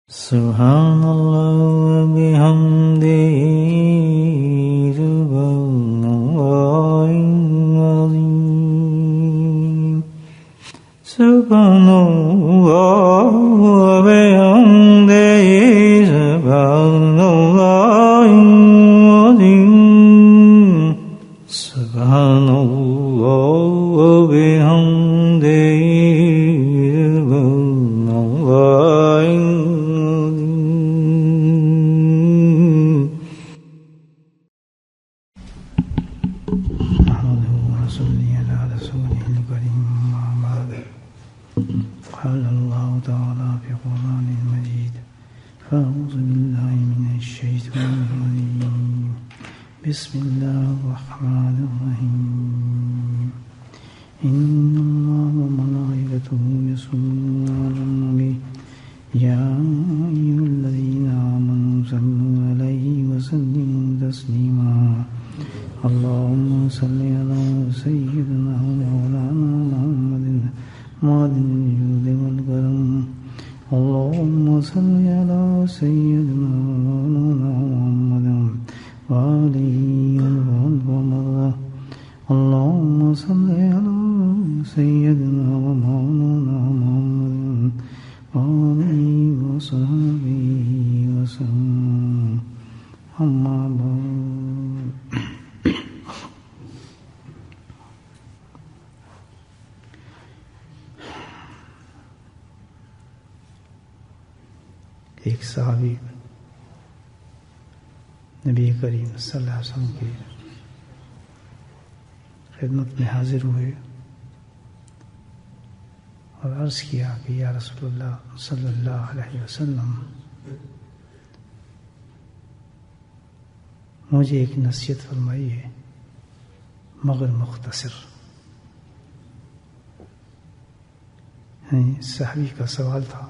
سبحان اللہ و بحمدہ سبحان اللہ العظیم سبحان اللہ و بحمدہ سبحان اللہ العظیم سبحان اللہ و بحمدہ بسم اللہ الرحمن الرحیم ان اللہ وملائکته یصلون علی النبی یا ایھا الذین آمنوا صلوا علیہ وسلموا تسلیما اللهم صل علی سیدنا مولانا محمد معدن الجود والکرم اللهم صل علی سیدنا مولانا محمد وآلہ ومرہ اللهم صل علی سیدنا ومولانا محمد وآلہ وصحبہ وسلم اما بعد ایک صحابی نبی کریم صلی اللہ علیہ وسلم کی خدمت میں حاضر ہوئے اور عرض کیا کہ یا رسول اللہ صلی اللہ علیہ وسلم مجھے ایک نصیحت فرمائیے مگر مختصر. صحابی کا سوال تھا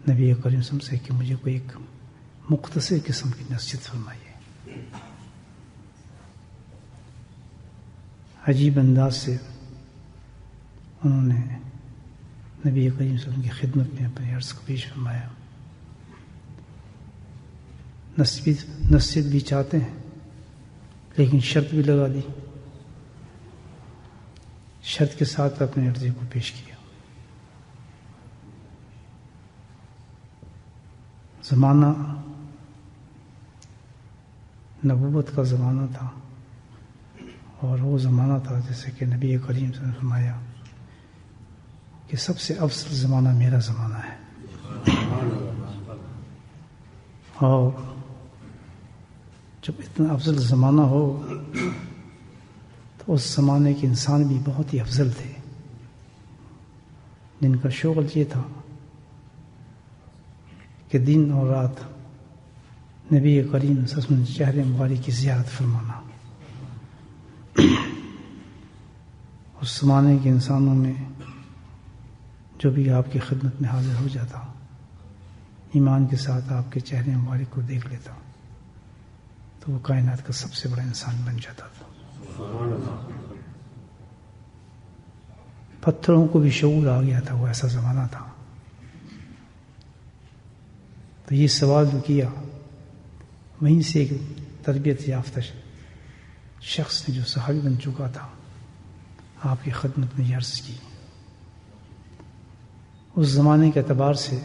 نبی کریم صلی اللہ علیہ وسلم سے کہ مجھے کوئی ایک مختصر قسم کی نصیحت فرمائیے. عجیب انداز سے انہوں نے نبی کریم صلی اللہ علیہ وسلم کی خدمت میں اپنے عرض کو پیش فرمایا. نصیحت بھی چاہتے ہیں لیکن شرط بھی لگا دی. شرط کے ساتھ اپنے عرضے کو پیش کیا. زمانہ نبوت کا زمانہ تھا اور وہ زمانہ تھا جیسے کہ نبی کریم صلی اللہ علیہ وسلم نے فرمایا کہ سب سے افضل زمانہ میرا زمانہ ہے. اور جب اتنا افضل زمانہ ہو تو اس زمانے کے انسان بھی بہت ہی افضل تھے جن کا شغل یہ تھا کہ دن اور رات نبی کریم صلی اللہ علیہ وسلم چہرے مبارک کی زیارت فرمانا. اس زمانے کے انسانوں میں جو بھی آپ کی خدمت میں حاضر ہو جاتا ایمان کے ساتھ آپ کے چہرے مبارک کو دیکھ لیتا تو وہ کائنات کا سب سے بڑا انسان بن جاتا تھا. پتھروں کو بھی شعور آ گیا تھا. وہ ایسا زمانہ تھا. تو یہ سوال جو کیا وہیں سے ایک تربیت یافتہ شخص نے جو صحابی بن چکا تھا آپ کی خدمت میں یہ عرض کی. اس زمانے کے اعتبار سے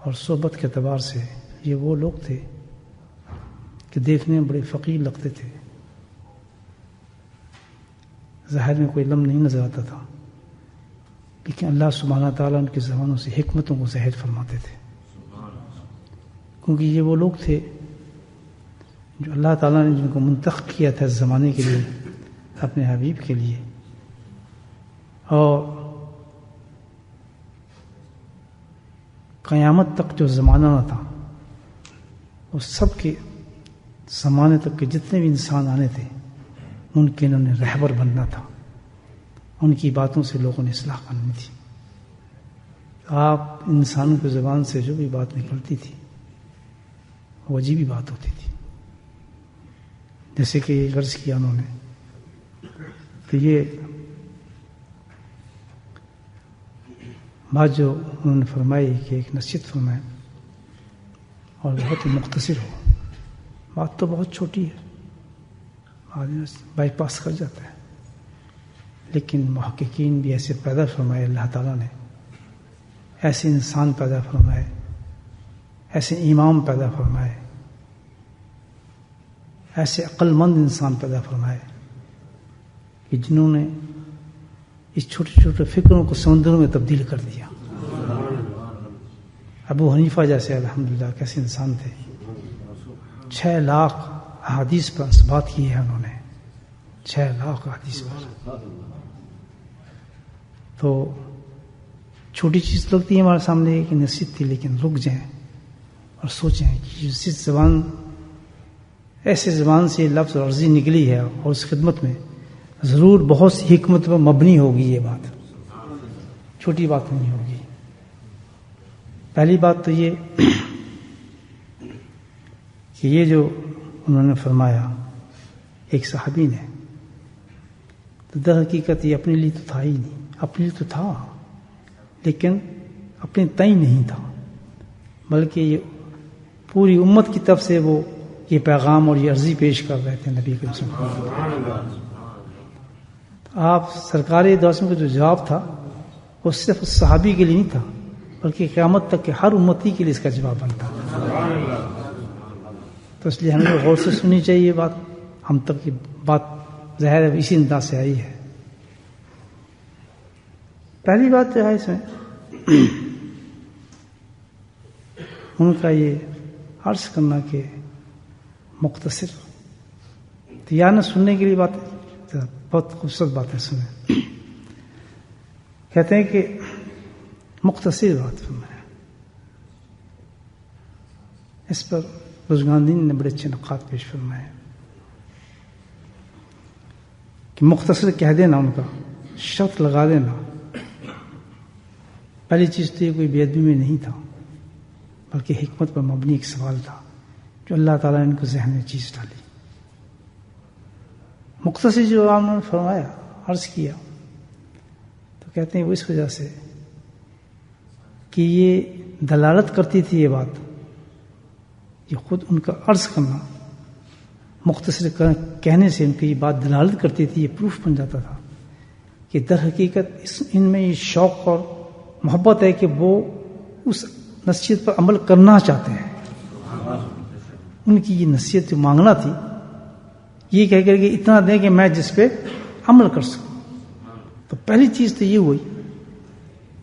اور صحبت کے اعتبار سے یہ وہ لوگ تھے کہ دیکھنے میں بڑے فقیر لگتے تھے. ظاہر میں کوئی علم نہیں نظر آتا تھا لیکن اللہ سبحانہ تعالیٰ ان کی زبانوں سے حکمتوں کو ظاہر فرماتے تھے. کیونکہ یہ وہ لوگ تھے جو اللہ تعالیٰ نے جن کو منتخب کیا تھا اس زمانے کے لیے اپنے حبیب کے لیے. اور قیامت تک جو زمانہ نہ تھا اس سب کے زمانے تک کے جتنے بھی انسان آنے تھے ان کے انہوں نے رہبر بننا تھا. ان کی باتوں سے لوگوں نے اصلاح کرنی تھی. آپ انسانوں کی زبان سے جو بھی بات نکلتی تھی وہ عجیبی بات ہوتی تھی. جیسے کہ غرض کیا انہوں نے کہ یہ بات جو انہوں نے فرمائی کہ ایک نصیحت فرمائے اور بہت ہی مختصر ہو. بات تو بہت چھوٹی ہے، آدمی بائی پاس کر جاتا ہے، لیکن محققین بھی ایسے پیدا فرمائے اللہ تعالیٰ نے، ایسے انسان پیدا فرمائے، ایسے امام پیدا فرمائے، ایسے عقل مند انسان پیدا فرمائے کہ جنہوں نے اس چھوٹے چھوٹے فکروں کو سمندروں میں تبدیل کر دیا. ابو حنیفہ جیسے الحمدللہ کیسے انسان تھے، 6 لاکھ احادیث پر اثبات کیے ہیں انہوں نے، 6 لاکھ احادیث پر. تو چھوٹی چیز لگتی ہے ہمارے سامنے کہ نصیحت تھی، لیکن رک جائیں اور سوچیں کہ جس زبان ایسے زبان سے لفظ اور عرضی نکلی ہے اور اس خدمت میں ضرور بہت سی حکمت پر مبنی ہوگی. یہ بات چھوٹی بات نہیں ہوگی. پہلی بات تو یہ کہ یہ جو انہوں نے فرمایا ایک صحابی نے، تو در حقیقت یہ اپنے لیے تو تھا ہی نہیں، اپنے لیے تو تھا لیکن اپنے تئیں نہیں تھا، بلکہ یہ پوری امت کی طرف سے وہ یہ پیغام اور یہ عرضی پیش کر رہے تھے نبی کریم صلی اللہ علیہ وسلم. آپ سرکار دو کا جو جواب تھا وہ صرف اس صحابی کے لیے نہیں تھا، بلکہ قیامت تک کے ہر امتی کے لیے اس کا جواب بنتا تھا. تو اس لیے ہمیں غور سے سننی چاہیے بات. ہم تک کی بات ظاہر ہے اسی انداز سے آئی ہے. پہلی بات جو ہے اس میں ان کا یہ عرض کرنا کہ مختصر تو یا نہ سننے کے لیے باتیں بہت خوبصورت باتیں سنیں. کہتے ہیں کہ مختصر بات فرمایا. اس پر بزرگان نے بڑے اچھے نقاط پیش فرمائے کہ مختصر کہہ دینا، ان کا شرط لگا دینا. پہلی چیز تو یہ کوئی بے ادبی میں نہیں تھا، بلکہ حکمت پر مبنی ایک سوال تھا جو اللہ تعالیٰ نے ان کو ذہن میں چیز ڈالی. مختصر جو آپ نے فرمایا عرض کیا تو کہتے ہیں وہ اس وجہ سے کہ یہ دلالت کرتی تھی یہ بات، یہ خود ان کا عرض کرنا مختصر کہنے سے ان کی یہ بات دلالت کرتی تھی، یہ پروف بن جاتا تھا کہ در حقیقت ان میں یہ شوق اور محبت ہے کہ وہ اس نصیحت پر عمل کرنا چاہتے ہیں. ان کی یہ نصیحت جو مانگنا تھی یہ کہہ کر کہ اتنا دیں کہ میں جس پہ عمل کر سکوں. تو پہلی چیز تو یہ ہوئی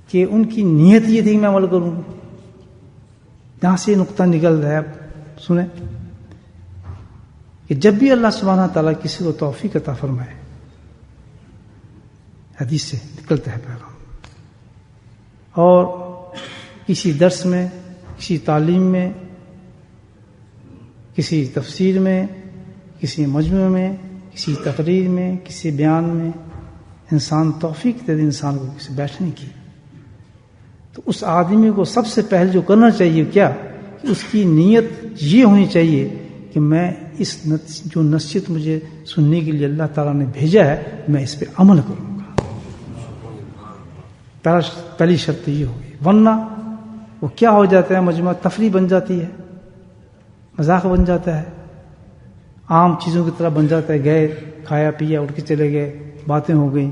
کہ ان کی نیت یہ تھی کہ میں عمل کروں. جہاں سے یہ نقطہ نکل رہا ہے سنیں کہ جب بھی اللہ سبحانہ تعالیٰ کسی کو توفیق عطا فرمائے، حدیث سے نکلتا ہے پیغام، اور کسی درس میں، کسی تعلیم میں، کسی تفسیر میں، کسی مجموعے میں، کسی تقریر میں، کسی بیان میں انسان توفیق دے دے انسان کو کسی بیٹھنے کی، تو اس آدمی کو سب سے پہلے جو کرنا چاہیے کیا کہ اس کی نیت یہ ہونی چاہیے کہ میں اس جو نصیحت مجھے سننے کے لیے اللہ تعالیٰ نے بھیجا ہے میں اس پہ عمل کروں گا. پہلی شرط یہ ہوگی، ورنہ وہ کیا ہو جاتا ہے مجموعہ تفریح بن جاتی ہے، مذاق بن جاتا ہے، عام چیزوں کی طرح بن جاتا ہے. گئے کھایا پیا اٹھ کے چلے گئے، باتیں ہو گئیں،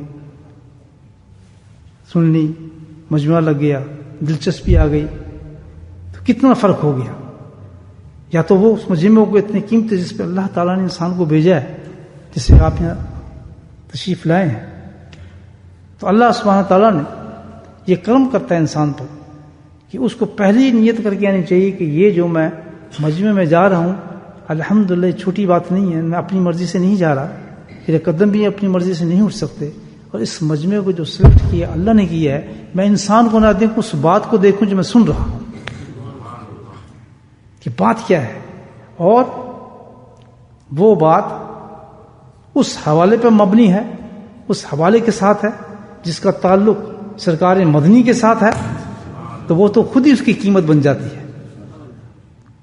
سن لی، مجموعہ لگ گیا، دلچسپی آ گئی، تو کتنا فرق ہو گیا. یا تو وہ اس مجموعے کو اتنی قیمتی جس پہ اللہ تعالیٰ نے انسان کو بھیجا ہے، جس سے آپ یہاں تشریف لائے ہیں، تو اللہ سبحانہ تعالیٰ نے یہ کرم کرتا ہے انسان پر کہ اس کو پہلی نیت کر کے آنی چاہیے کہ یہ جو میں مجموعے میں جا رہا ہوں الحمدللہ چھوٹی بات نہیں ہے، میں اپنی مرضی سے نہیں جا رہا، میرے قدم بھی اپنی مرضی سے نہیں اٹھ سکتے، اور اس مجموعے کو جو سلیکٹ کیا اللہ نے کیا ہے، میں انسان کو نہ دیکھوں، اس بات کو دیکھوں جو میں سن رہا ہوں کہ بات کیا ہے، اور وہ بات اس حوالے پہ مبنی ہے، اس حوالے کے ساتھ ہے جس کا تعلق سرکار مدنی کے ساتھ ہے، تو وہ تو خود ہی اس کی قیمت بن جاتی ہے،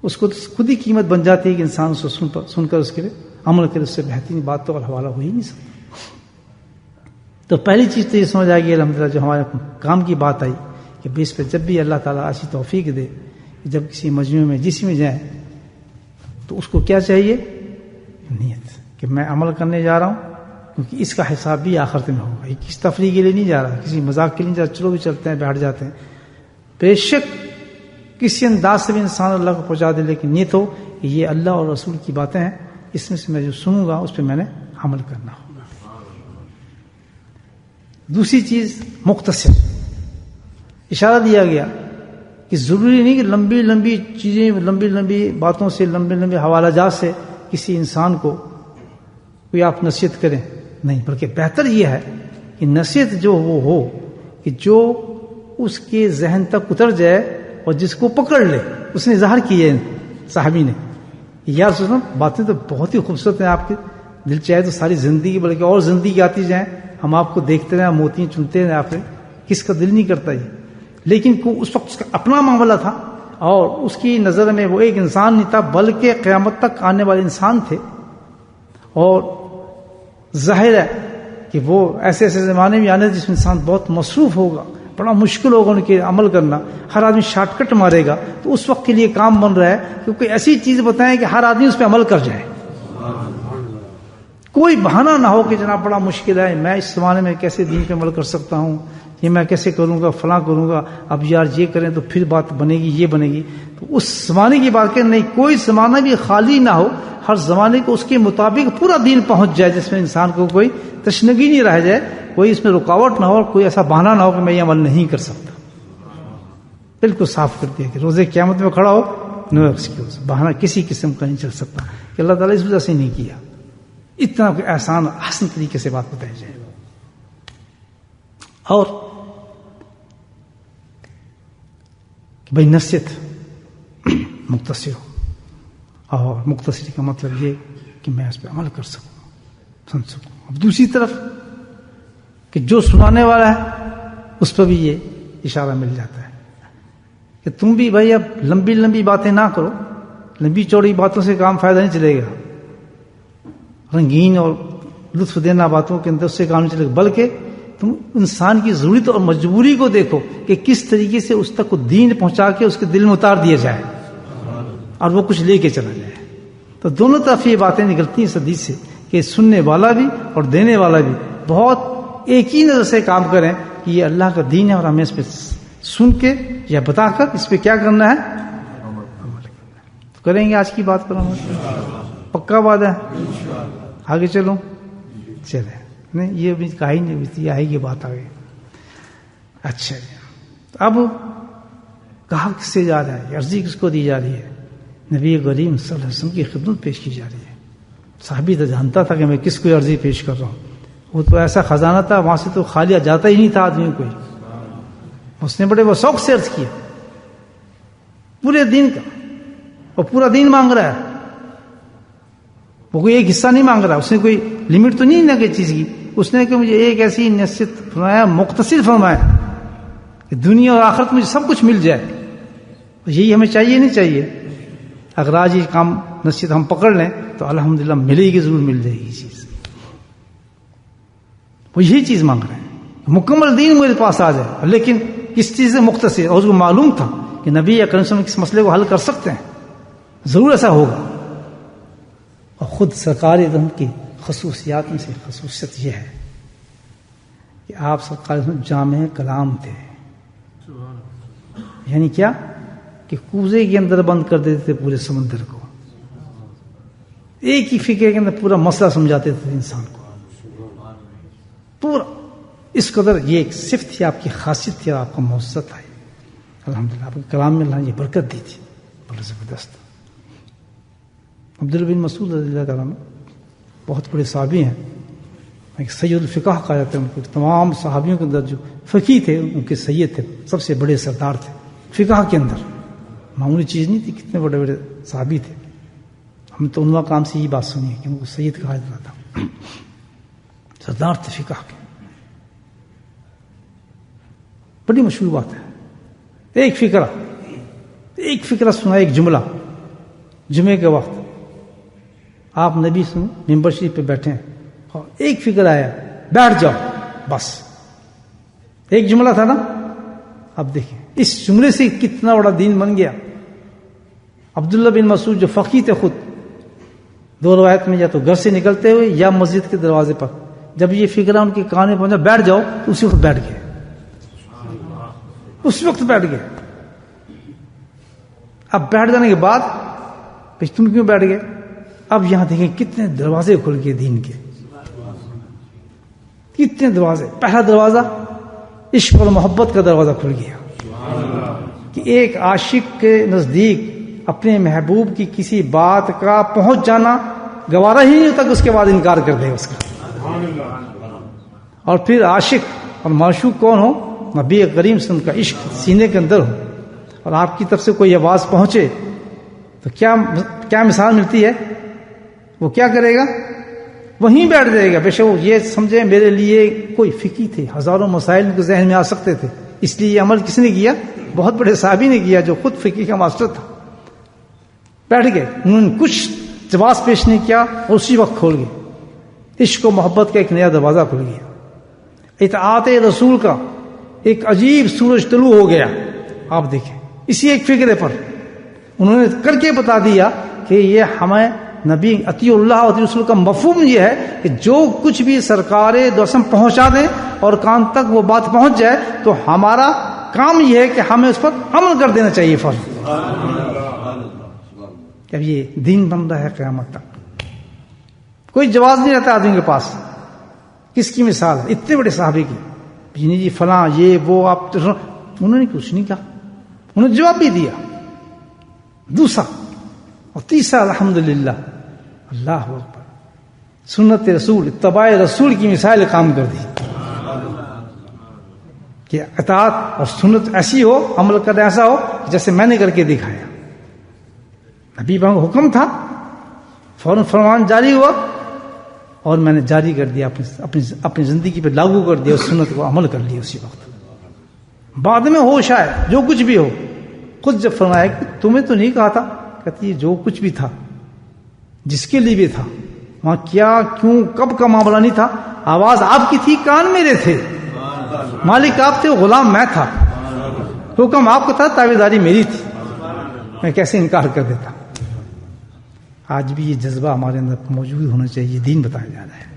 اس کو خود ہی قیمت بن جاتی ہے کہ انسان اس کو سن کر اس کے لیے عمل کرے. اس سے بہترین بات تو اور حوالہ ہو ہی نہیں سکتا. تو پہلی چیز تو یہ سمجھ آ گئی الحمدللہ جو ہمارے کام کی بات آئی کہ بیس پہ جب بھی اللہ تعالیٰ ایسی توفیق دے کہ جب کسی مجمع میں جس میں جائیں تو اس کو کیا چاہیے؟ نیت کہ میں عمل کرنے جا رہا ہوں، کیونکہ اس کا حساب بھی آخرت میں ہوگا. یہ کسی تفریح کے لیے نہیں جا رہا، کسی مذاق کے لیے نہیں جا رہا، چلو بھی چلتے ہیں بیٹھ جاتے ہیں. بے شک کسی انداز سے بھی انسان اللہ کو پہنچا دے، لیکن نیت ہو کہ یہ اللہ اور رسول کی باتیں ہیں، اس میں سے میں جو سنوں گا اس پہ میں نے عمل کرنا ہوگا. دوسری چیز مختصر، اشارہ دیا گیا کہ ضروری نہیں کہ لمبی لمبی چیزیں، لمبی لمبی باتوں سے، لمبے لمبے حوالہ جات سے کسی انسان کو کوئی آپ نصیحت کریں، نہیں، بلکہ بہتر یہ ہے کہ نصیحت جو وہ ہو کہ جو اس کے ذہن تک اتر جائے اور جس کو پکڑ لے. اس نے اظہار کیا صحابی نے، یار سنو باتیں تو بہت ہی خوبصورت ہیں آپ کے، دل چاہے تو ساری زندگی بلکہ اور زندگی آتی جائیں، ہم آپ کو دیکھتے رہیں، موتی چنتے رہیں، آپ کس کا دل نہیں کرتا یہ. لیکن اس وقت اس کا اپنا معاملہ تھا اور اس کی نظر میں وہ ایک انسان نہیں تھا بلکہ قیامت تک آنے والے انسان تھے. اور ظاہر ہے کہ وہ ایسے ایسے زمانے میں آنے جس میں انسان بہت مصروف ہوگا، بڑا مشکل ہوگا ان کے عمل کرنا، ہر آدمی شارٹ کٹ مارے گا. تو اس وقت کے لیے کام بن رہا ہے کہ کوئی ایسی چیز بتائیں کہ ہر آدمی اس پہ عمل کر جائے. کوئی بہانہ نہ ہو کہ جناب بڑا مشکل ہے، میں اس زمانے میں کیسے دین پہ عمل کر سکتا ہوں، یہ میں کیسے کروں گا، فلاں کروں گا، اب یار یہ کریں تو پھر بات بنے گی، یہ بنے گی. تو اس زمانے کی بات کہ نہیں، کوئی زمانہ بھی خالی نہ ہو، ہر زمانے کو اس کے مطابق پورا دین پہنچ جائے جس میں انسان کو کوئی تشنگی نہیں رہ جائے، کوئی اس میں رکاوٹ نہ ہو اور کوئی ایسا بہانہ نہ ہو کہ میں یہ عمل نہیں کر سکتا. بالکل صاف کر دیا کہ روزے قیامت میں کھڑا ہو، نو ایکسکیوز، بہانہ کسی قسم کا نہیں چل سکتا کہ اللہ تعالیٰ اس وجہ سے نہیں کیا. اتنا کوئی احسان حسن طریقے سے بات بتائی جائے. اور بھائی نصیحت مختصر ہو، اور مختصری کا مطلب یہ کہ میں اس پہ عمل کر سکوں، سن سکوں. اب دوسری طرف کہ جو سنانے والا ہے اس پہ بھی یہ اشارہ مل جاتا ہے کہ تم بھی بھائی اب لمبی لمبی باتیں نہ کرو، لمبی چوڑی باتوں سے کام فائدہ نہیں چلے گا، رنگین اور لطف دینا باتوں کے اندر اس سے کام نہیں چلے گا، بلکہ تم انسان کی ضرورت اور مجبوری کو دیکھو کہ کس طریقے سے اس تک دین پہنچا کے اس کے دل میں اتار دیا جائے اور وہ کچھ لے کے چلا جائے. تو دونوں طرف یہ باتیں نکلتی ہیں اس حدیث سے کہ سننے والا بھی اور دینے والا بھی بہت ایک ہی نظر سے کام کریں کہ یہ اللہ کا دین ہے اور ہمیں اس پہ سن کے یا بتا کر اس پہ کیا کرنا ہے، عمل کرنا ہے. تو کریں گے آج کی بات پر عمل، پکا بات ہے. آگے چلو، چلے نہیں یہ بھی کہا ہی نہیں تھی، آئے گی بات آگے. اچھا جی، اب کہا کس سے جا رہا ہے، عرضی کس کو دی جا رہی ہے؟ نبی کریم صلی اللہ علیہ وسلم کی خدمت پیش کی جا رہی ہے. صحابی تو جانتا تھا کہ میں کس کو عرضی پیش کر رہا ہوں، وہ تو ایسا خزانہ تھا وہاں سے تو خالی جاتا ہی نہیں تھا آدمی کوئی. اس نے بڑے وہ شوق سے عرض کیا پورے دین کا، اور پورا دین مانگ رہا ہے، وہ کوئی ایک حصہ نہیں مانگ رہا. اس نے کوئی لمٹ تو نہیں نہ کہ چیز کی، اس نے کہ مجھے ایک ایسی نصیحت فرمایا، مختصر فرمایا کہ دنیا اور آخرت مجھے سب کچھ مل جائے. یہی ہمیں چاہیے نہیں چاہیے؟ اگر آج یہ کام نصیحت ہم پکڑ لیں تو الحمدللہ ملے گی، ضرور مل جائے گی چیز. وہ یہی چیز مانگ رہے ہیں، مکمل دین میرے پاس آ جائے، لیکن کس چیز سے مختصر. اور اس کو معلوم تھا کہ نبی اکرم صلی اللہ علیہ وسلم اس مسئلے کو حل کر سکتے ہیں، ضرور ایسا ہوگا. اور خود سرکار اعظم کی خصوصیات میں سے خصوصیت یہ ہے کہ آپ سرکار جامع کلام تھے. یعنی کیا کہ کوزے کے اندر بند کر دیتے تھے پورے سمندر کو، ایک ہی فکر کے اندر پورا مسئلہ سمجھاتے تھے انسان کو پورا. اس قدر یہ ایک صفت تھی، آپ کی خاصیت تھی، اور آپ کا معزت ہے. الحمدللہ آپ کے کلام میں اللہ نے یہ برکت دی تھی بڑا زبردست. عبداللہ بن مسعود رضی اللہ تعالیٰ بہت بڑے صحابی ہیں، ایک سید الفقہ کہا جاتا ہے ان کو. تمام صحابیوں کے اندر جو فقی تھے ان کے سید تھے، سب سے بڑے سردار تھے فقہ کے اندر. معمولی چیز نہیں تھی، کتنے بڑے بڑے صحابی تھے. ہم تو انواع کام سے یہ بات سنی ہے کہ ان کو سید کہا جاتا تھا، سردار تھے فقہ کے. بڑی مشہور بات ہے. ایک فقرہ سنا، ایک جملہ. جمعے کے وقت آپ نبی سن ممبر شریف پہ بیٹھے ہیں اور ایک فکر آیا، بیٹھ جاؤ، بس ایک جملہ تھا نا. اب دیکھیں اس جملے سے کتنا بڑا دین بن گیا. عبداللہ بن مسعود جو فقیہ تھے خود، دو روایت میں یا تو گھر سے نکلتے ہوئے یا مسجد کے دروازے پر، جب یہ فکرہ ان کے کان میں پہنچا بیٹھ جاؤ تو اسی وقت بیٹھ گئے، اس وقت بیٹھ گئے. اب بیٹھ جانے کے بعد تم کیوں بیٹھ گئے؟ اب یہاں دیکھیں کتنے دروازے کھل گئے دین کے، کتنے دروازے. پہلا دروازہ عشق اور محبت کا دروازہ کھل گیا کہ ایک عاشق کے نزدیک اپنے محبوب کی کسی بات کا پہنچ جانا گوارا ہی نہیں ہوتا کہ اس کے بعد انکار کر دے اس کا. اور پھر عاشق اور معشوق کون ہو؟ نبی کریم سے ان کا عشق سینے کے اندر ہو، اور آپ کی طرف سے کوئی آواز پہنچے تو کیا مثال ملتی ہے؟ وہ کیا کرے گا؟ وہیں بیٹھ جائے گا. بے شک وہ یہ سمجھے میرے لیے کوئی فقی تھے، ہزاروں مسائل ان کے ذہن میں آ سکتے تھے، اس لیے یہ عمل کس نے کیا؟ بہت بڑے صحابی نے کیا جو خود فقی کا ماسٹر تھا. بیٹھ گئے، انہوں نے کچھ جواز پیش نہیں کیا اور اسی وقت کھول گئے. عشق و محبت کا ایک نیا دروازہ کھل گیا. اطاعت رسول کا ایک عجیب سورج طلوع ہو گیا. آپ دیکھیں اسی ایک فکرے پر انہوں نے کر کے بتا دیا کہ یہ ہمیں نبی اطیع اللہ اور اطیع رسول کا مفہوم یہ ہے کہ جو کچھ بھی سرکار دوسم پہنچا دیں اور کان تک وہ بات پہنچ جائے تو ہمارا کام یہ ہے کہ ہمیں اس پر عمل کر دینا چاہیے فوراً. اب یہ دین بن رہا ہے قیامت تک، کوئی جواز نہیں رہتا آدمی کے پاس. کس کی مثال ہے؟ اتنے بڑے صحابی کی، جی فلاں یہ وہ، آپ انہوں نے کچھ نہیں کہا، انہوں نے جواب بھی دیا. دوسرا اور تیسرا الحمدللہ، اللہ اکبر، سنت رسول، اتباع رسول کی مثال کام کر دی کہ اطاعت اور سنت ایسی ہو، عمل کرنا ایسا ہو جیسے میں نے کر کے دکھایا. نبی کا حکم تھا، فوراً فرمان جاری ہوا اور میں نے جاری کر دیا، اپنی زندگی پہ لاگو کر دیا، اس سنت کو عمل کر لیا اسی وقت. بعد میں ہوش آئے جو کچھ بھی ہو، خود جب فرمایا کہ تمہیں تو نہیں کہا تھا، کہتی ہے جو کچھ بھی تھا، جس کے لیے بھی تھا، وہاں کیا کیوں کب کا معاملہ نہیں تھا. آواز آپ کی تھی، کان میرے تھے، مالک آپ تھے، غلام میں تھا، حکم آپ کا تھا، تابعداری میری تھی، میں کیسے انکار کر دیتا. آج بھی یہ جذبہ ہمارے اندر موجود ہونا چاہیے. دین بتایا جا رہا ہے،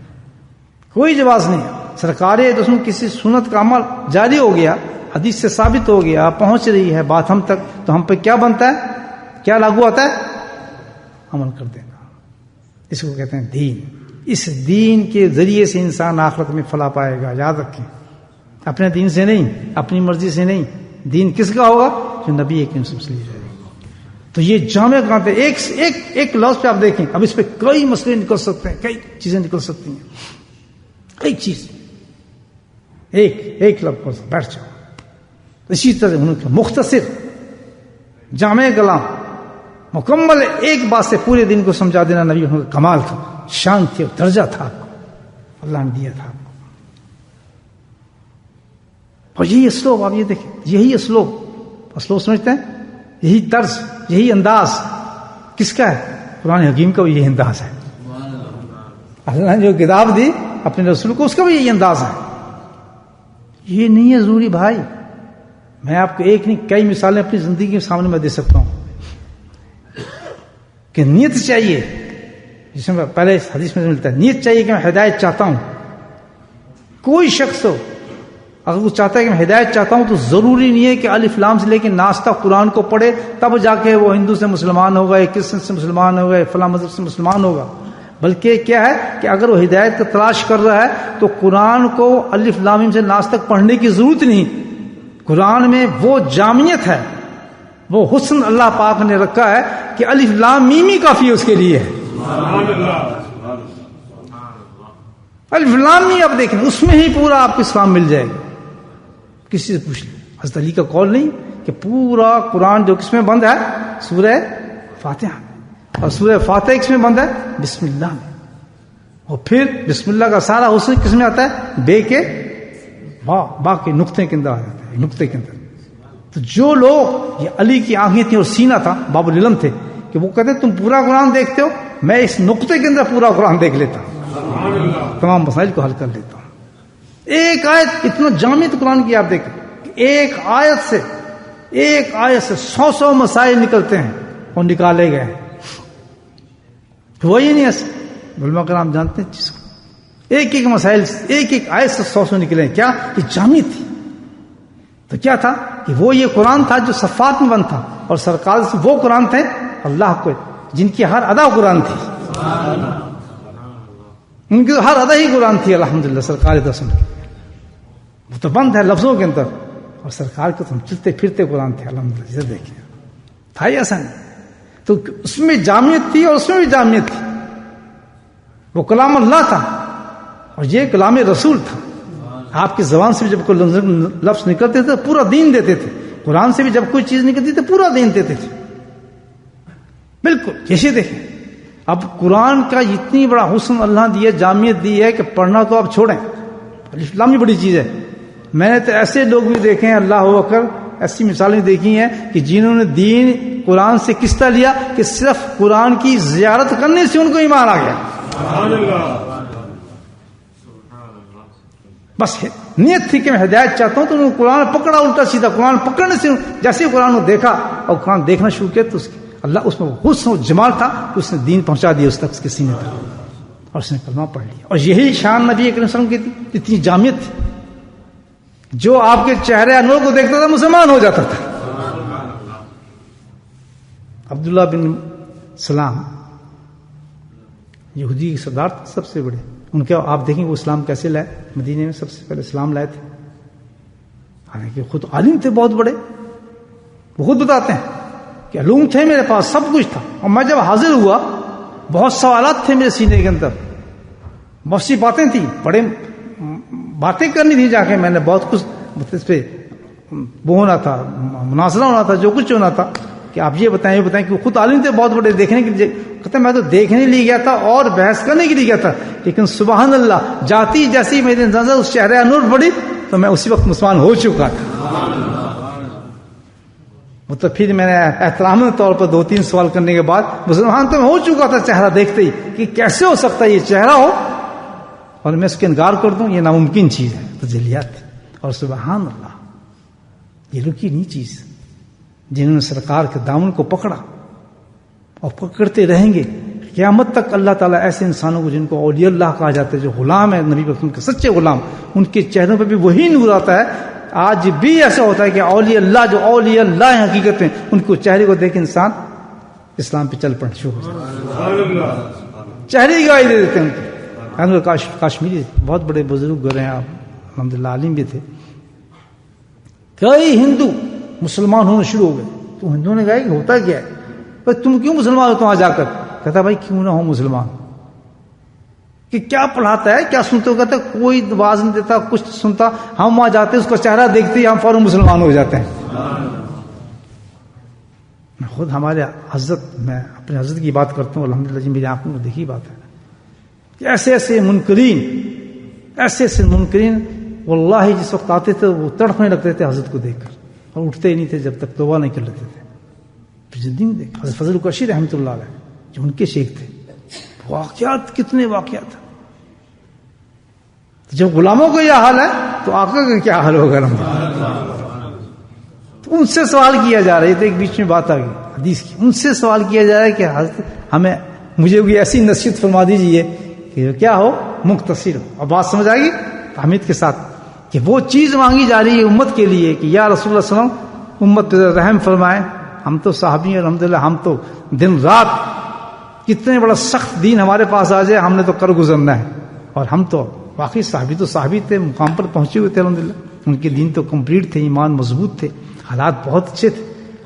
کوئی جواز نہیں. سرکار دوسروں کسی سنت کا عمل جاری ہو گیا، حدیث سے ثابت ہو گیا، پہنچ رہی ہے بات ہم تک، تو ہم پہ کیا بنتا ہے، کیا لاگو آتا ہے؟ عمل کر دینا. اس کو کہتے ہیں دین. اس دین کے ذریعے سے انسان آخرت میں فلاح پائے گا. یاد رکھیں، اپنے دین سے نہیں، اپنی مرضی سے نہیں. دین کس کا ہوگا؟ جو نبی ایک انسان سے لے. تو یہ جامع کہتے ہیں. ایک لفظ پہ آپ دیکھیں، اب اس پہ کئی مسئلے نکل سکتے ہیں، کئی چیزیں نکل سکتی ہیں. ایک چیز، ایک لفظ بیٹھ جاؤ. اسی طرح انہوں نے مختصر جامع کلام مکمل ایک بات سے پورے دن کو سمجھا دینا نبی کا کمال تھا، شان تھی، درجہ تھا، آپ کو اللہ نے دیا تھا آپ کو. اور یہی اسلوب، آپ یہ دیکھیں، یہی اسلوب سمجھتے ہیں، یہی طرز، یہی انداز کس کا ہے؟ قرآن حکیم کا بھی یہی انداز ہے. اللہ نے جو کتاب دی اپنے رسول کو، اس کا بھی یہی انداز ہے. یہ نہیں ہے ضروری بھائی، میں آپ کو ایک نہیں کئی مثالیں اپنی زندگی کے سامنے میں دے سکتا ہوں کہ نیت چاہیے، جس میں پہلے حدیث میں ملتا ہے، نیت چاہیے کہ میں ہدایت چاہتا ہوں. کوئی شخص ہو اگر وہ چاہتا ہے کہ میں ہدایت چاہتا ہوں، تو ضروری نہیں ہے کہ الف لام سے لے کے ناس تک قرآن کو پڑھے تب جا کے وہ ہندو سے مسلمان ہوگا، یا کرسچن سے مسلمان ہوگا، یا فلاں مذہب سے مسلمان ہوگا. بلکہ کیا ہے کہ اگر وہ ہدایت کا تلاش کر رہا ہے تو قرآن کو الف لام سے ناس تک پڑھنے کی ضرورت نہیں. قرآن میں وہ جامعیت ہے، وہ حسن اللہ پاک نے رکھا ہے کہ الف لام میم ہی کافی اس کے لیے ہے. الف لام میم آپ دیکھیں، اس میں ہی پورا آپ کو اسلام مل جائے گا. کسی سے پوچھ لیں، حضرت علی کا قول نہیں کہ پورا قرآن جو کس میں بند ہے؟ سورہ فاتحہ. اور سورہ فاتحہ کس میں بند ہے؟ بسم اللہ میں. اور پھر بسم اللہ کا سارا حسن کس میں آتا ہے؟ بے کے با کے نقطے کے اندر آ جاتا ہے، نقطے کے اندر. تو جو لوگ، یہ علی کی آنکھیں تھیں اور سینہ تھا، باب العلم تھے، کہ وہ کہتے تم پورا قرآن دیکھتے ہو، میں اس نقطے کے اندر پورا قرآن دیکھ لیتا ہوں، تمام مسائل کو حل کر لیتا ہوں. ایک آیت اتنا جامع قرآن کی آپ دیکھیں، ایک آیت سے 100 مسائل نکلتے ہیں اور نکالے گئے ہیں. وہی نہیں ایسا علماء کرام جانتے ہیں چیز کو. ایک مسائل ایک آیت سے 100 نکلے. کیا یہ جامع تھی؟ تو کیا تھا کہ وہ یہ قرآن تھا جو صفات میں بند تھا، اور سرکار سے وہ قرآن تھے اللہ کو جن کی ہر ادا قرآن تھی. ان کی ہر ادا ہی قرآن تھی. الحمدللہ سرکار دسم کی وہ تو بند ہے لفظوں کے اندر، اور سرکار کے تم چلتے پھرتے قرآن تھے. الحمدللہ جسے دیکھیں تھا ہی ایسا نہیں. تو اس میں جامعیت تھی اور اس میں بھی جامعیت تھی. وہ کلام اللہ تھا اور یہ کلام رسول تھا. آپ کی زبان سے بھی جب کوئی لفظ نکلتے تھے پورا دین دیتے تھے. قرآن سے بھی جب کوئی چیز نکلتی تھی پورا دین دیتے تھے. بالکل جیسے دیکھیں اب قرآن کا اتنی بڑا حسن اللہ دی ہے، جامعیت دی ہے کہ پڑھنا تو آپ چھوڑیں. اسلام بھی بڑی چیز ہے. میں نے تو ایسے لوگ بھی دیکھے ہیں اللہ اکبر، ایسی مثالیں دیکھی ہیں کہ جنہوں نے دین قرآن سے کس طرح لیا کہ صرف قرآن کی زیارت کرنے سے ان کو ایمان آ گیا. بس نیت تھی کہ میں ہدایت چاہتا ہوں، تو انہوں نے قرآن پکڑا الٹا سیدھا. قرآن پکڑنے سے جیسے قرآن کو دیکھا اور قرآن دیکھنا شروع کیا تو اللہ اس میں حسن و جمال تھا، اس نے دین پہنچا دیا اس تک، اس کے سینے تک، اور اس نے کلمہ پڑھ لیا. اور یہی شان نبی کریم صلی اللہ علیہ وسلم کی تھی. اتنی جامعیت تھی. جو آپ کے چہرے انور کو دیکھتا تھا مسلمان ہو جاتا تھا. عبداللہ بن سلام یہودی کے سردار تھے سب سے بڑے. ان کے آپ دیکھیں وہ اسلام کیسے لائے. مدینے میں سب سے پہلے اسلام لائے تھے. حالانکہ خود عالم تھے بہت بڑے. وہ خود بتاتے ہیں کہ علوم تھے میرے پاس، سب کچھ تھا، اور میں جب حاضر ہوا بہت سوالات تھے میرے سینے کے اندر، بہت سی باتیں تھیں، بڑے باتیں کرنی تھی. جا کے میں نے بہت کچھ اس پہ وہ ہونا تھا، مناظرہ ہونا تھا، جو کچھ ہونا تھا کہ آپ یہ بتائیں کہ خود عالم تھے بہت بڑے. دیکھنے کے لیے کہتے میں تو دیکھنے لیے گیا تھا اور بحث کرنے کے لیے گیا تھا، لیکن سبحان اللہ جاتی جیسی میری نظر اس چہرے انور پڑی تو میں اسی وقت مسلمان ہو چکا تھا. تو پھر میں نے احترام طور پر 2-3 سوال کرنے کے بعد مسلمان تو میں ہو چکا تھا چہرہ دیکھتے ہی کہ کیسے ہو سکتا ہے یہ چہرہ ہو اور میں اس کے انکار کر دوں. یہ ناممکن چیز ہے. تجلیات اور سبحان اللہ یہ رکی نہیں چیز. جنہوں نے سرکار کے دامن کو پکڑا اور پکڑتے رہیں گے قیامت تک. اللہ تعالیٰ ایسے انسانوں کو جن کو اولیاء اللہ کہا جاتا ہے، جو غلام ہے نبی وسلم کے سچے غلام، ان کے چہروں پہ بھی وہی نور آتا ہے. آج بھی ایسا ہوتا ہے کہ اولیاء اللہ جو اولیاء اللہ ہیں حقیقت میں، ان کو چہرے کو دیکھ انسان اسلام پہ چل پڑنا شروع ہو جاتا ہے. چہرے کی گواہی دے دیتے ہیں. ان کے کاشمیری بہت بڑے بزرگ گزرے ہیں آپ، الحمدللہ عالم بھی تھے. کئی ہندو مسلمان ہونا شروع ہو گئے. تو ہندوؤں نے کہا کہ ہوتا کیا ہے بھائی، تم کیوں مسلمان ہو؟ وہاں جا کر کہتا بھائی کیوں نہ ہو مسلمان، کہ کیا پڑھاتا ہے کیا سنتے ہو. کہتا کوئی آواز نہیں دیتا، کچھ سنتا. ہم وہاں جاتے اس کا چہرہ دیکھتے ہی ہم فوراً مسلمان ہو جاتے ہیں. میں خود ہمارے حضرت، میں اپنے حضرت کی بات کرتا ہوں الحمدللہ جی، میری آنکھوں میں دیکھی بات ہے کہ ایسے ایسے منکرین واللہ جس وقت آتے تھے وہ تڑپنے لگتے تھے حضرت کو دیکھ کر، اور اٹھتے ہی نہیں تھے جب تک توبہ نہیں کر لیتے تھے. پھر زندگی میں دیکھا حضرت فضل القشی رحمۃ اللہ علیہ جو ان کے شیخ تھے، واقعات کتنے واقعات. جب غلاموں کو یہ حال ہے تو آقا کا کیا حال ہوگا. تو ان سے سوال کیا جا رہا ہے، تو ایک بیچ میں بات آ گئی حدیث کی. ان سے سوال کیا جا رہا ہے کہ حضرت مجھے کوئی ایسی نصیحت فرما دیجیے کہ کیا ہو، مختصر ہو. اور بات سمجھ آئے گی حمید کے ساتھ کہ وہ چیز مانگی جا رہی ہے امت کے لیے کہ یا رسول اللہ صلی اللہ علیہ وسلم امت پہ رحم فرمائیں. ہم تو صحابی ہیں الحمدللہ، ہم تو دن رات کتنے بڑا سخت دین ہمارے پاس آ جائے ہم نے تو کر گزرنا ہے. اور ہم تو واقعی صحابی تھے، مقام پر پہنچے ہوئے تھے الحمدللہ. ان کے دین تو کمپلیٹ تھے، ایمان مضبوط تھے، حالات بہت اچھے تھے.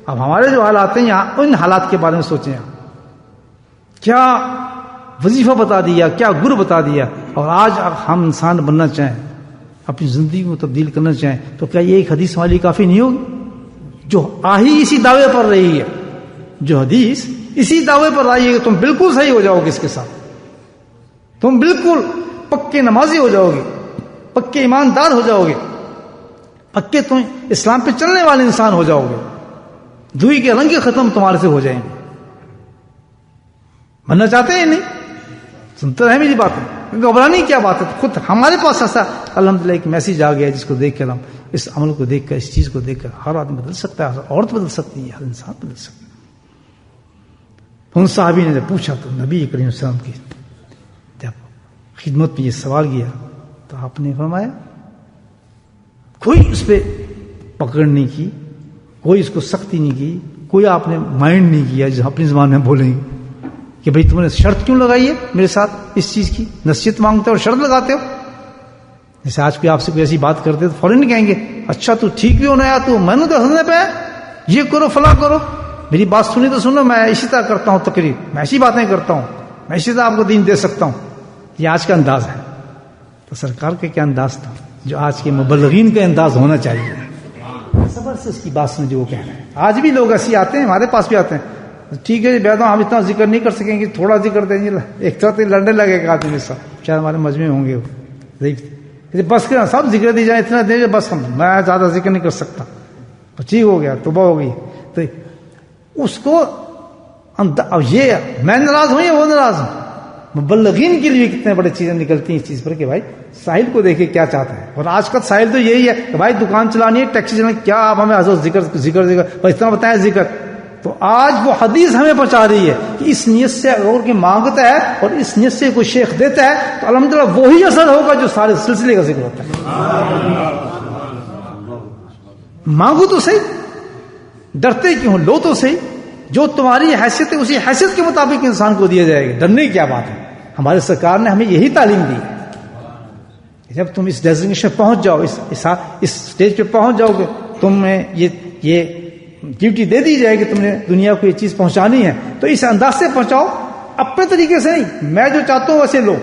اب ہمارے جو حالات ہیں یہاں، ان حالات کے بارے میں سوچیں. کیا وظیفہ بتا دیا، کیا گر بتا دیا. اور آج ہم انسان بننا چاہیں، اپنی زندگی کو تبدیل کرنا چاہیں، تو کیا یہ ایک حدیث والی کافی نہیں ہوگی جو آہی اسی دعوے پر رہی ہے؟ جو حدیث اسی دعوے پر رہی ہے کہ تم بالکل صحیح ہو جاؤ گے، اس کے ساتھ تم بالکل پکے نمازی ہو جاؤ گے، پکے ایماندار ہو جاؤ گے، پکے تم اسلام پہ چلنے والے انسان ہو جاؤ گے، دوئی کے رنگ ختم تمہارے سے ہو جائیں گے. بننا چاہتے ہیں نہیں؟ سنتے رہے میری باتیں، گھبرانے کی کیا بات ہے. خود ہمارے پاس ایسا الحمدللہ ایک میسیج آ گیا جس کو دیکھ کر ہم اس عمل کو دیکھ کر، اس چیز کو دیکھ کر ہر آدمی بدل سکتا ہے، ہر عورت بدل سکتی ہے، ہر انسان بدل سکتا ہے۔ ان صحابی نے جب پوچھا تو نبی کریم صلی اللہ علیہ وسلم کی جب خدمت میں یہ سوال کیا تو آپ نے فرمایا، کوئی اس پہ پکڑ نہیں کی، کوئی اس کو سختی نہیں کی، کوئی آپ نے مائنڈ نہیں کیا جو اپنی زبان میں بولیں گے کہ بھئی تم نے شرط کیوں لگائی ہے میرے ساتھ اس چیز کی، نصیحت مانگتے ہو اور شرط لگاتے ہو۔ جیسے آج کوئی آپ سے کوئی ایسی بات کرتے تو فوراً کہیں گے اچھا تو ٹھیک بھی ہونا ہے، تو میں نے تو ہنسنے پہ یہ کرو فلاں کرو، میری بات سنی تو سنو، میں اسی طرح کرتا ہوں تقریر، میں ایسی باتیں کرتا ہوں، میں اسی طرح آپ کو دین دے سکتا ہوں۔ یہ آج کا انداز ہے۔ تو سرکار کا کیا انداز تھا جو آج کے مبلغین کا انداز ہونا چاہیے؟ صبر سے اس کی بات سن جو وہ کہہ رہے ہیں۔ آج بھی لوگ ایسے آتے ہیں، ہمارے پاس بھی آتے ہیں، ٹھیک ہے جی بیٹھا ہم اتنا ذکر نہیں کر سکیں گے، تھوڑا ذکر دیں گے، ایک طرح سے لڑنے لگے گا آدمی کے ساتھ، شاید ہمارے مجمع ہوں گے وہ بس کرنا سب ذکر دی جائے، اتنا دے بس، ہم میں زیادہ ذکر نہیں کر سکتا، ٹھیک ہو گیا، توبہ ہو گئی۔ تو اس کو اب یہ میں ناراض ہوں یا وہ ناراض ہوں، مبلغین کے لیے کتنے بڑے چیزیں نکلتی ہیں اس چیز پر کہ بھائی ساحل کو دیکھے کیا چاہتا ہے۔ اور آج کل ساحل تو یہی ہے کہ بھائی دکان چلانی ہے، ٹیکسی چلانی، کیا آپ ہمیں حضرت ذکر بھائی اتنا بتائیں ذکر۔ تو آج وہ حدیث ہمیں پہنچا رہی ہے کہ اس نیت سے اور کے مانگتا ہے اور اس نیت سے کوئی شیخ دیتا ہے تو الحمدللہ وہی اثر ہوگا جو سارے سلسلے کا ذکر ہوتا ہے۔ مانگو تو صحیح، ڈرتے کیوں، لو تو صحیح، جو تمہاری حیثیت ہے اسی حیثیت کے مطابق انسان کو دیا جائے گا، ڈرنے کی کیا بات ہے۔ ہمارے سرکار نے ہمیں یہی تعلیم دی ہے۔ جب تم اس ڈیزگنیشن پہنچ جاؤ، اس سٹیج پہ پہنچ جاؤ گے، تمہیں یہ ڈیوٹی دے دی جائے کہ تم نے دنیا کو یہ چیز پہنچانی ہے، تو اس انداز سے پہنچاؤ، اپنے طریقے سے نہیں، میں جو چاہتا ہوں ویسے لو،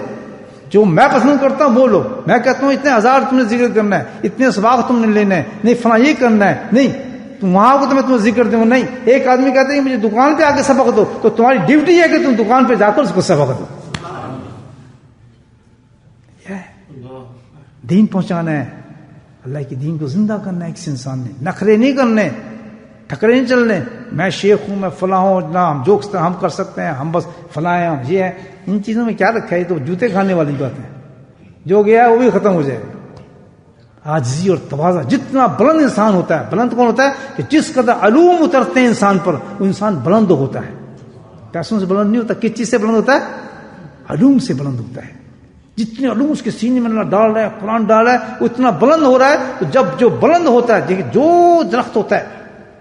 جو میں پسند کرتا ہوں وہ لو۔ میں کہتا ہوں اتنے ہزار تم نے ذکر کرنا ہے، اتنے اسباق تم نے لینا ہے، نہیں فلاں یہ کرنا ہے، نہیں وہاں کو تمہیں ذکر دوں نہیں۔ ایک آدمی کہتے ہیں کہ مجھے دکان پہ آ کے سبق دو، تو تمہاری ڈیوٹی ہے کہ تم دکان پہ جا کر اس کو سبق دو۔ دین پہنچانا ہے، اللہ کی دین کو زندہ کرنا ہے کسی انسان نے، نخرے نہیں کرنے، ٹھکرے نہیں چلنے، میں شیخ ہوں، میں فلاں ہوں، نہ ہم جوکس ہم کر سکتے ہیں، ہم بس فلاں ہیں، یہ ہے۔ ان چیزوں میں کیا رکھا ہے؟ یہ تو جوتے کھانے والی بات ہے، جو گیا ہے وہ بھی ختم ہو جائے گا۔ عاجزی اور تواضع، جتنا بلند انسان ہوتا ہے، بلند کون ہوتا ہے کہ جس قدر علوم اترتے ہیں انسان پر وہ انسان بلند ہوتا ہے۔ پیسوں سے بلند نہیں ہوتا، کس چیز سے بلند ہوتا ہے؟ علوم سے بلند ہوتا ہے۔ جتنے علوم اس کے سینے میں اللہ ڈال رہا ہے، قرآن ڈال رہا ہے، وہ اتنا بلند ہو رہا ہے۔ تو جب جو بلند ہوتا ہے، دیکھیں جو درخت ہوتا ہے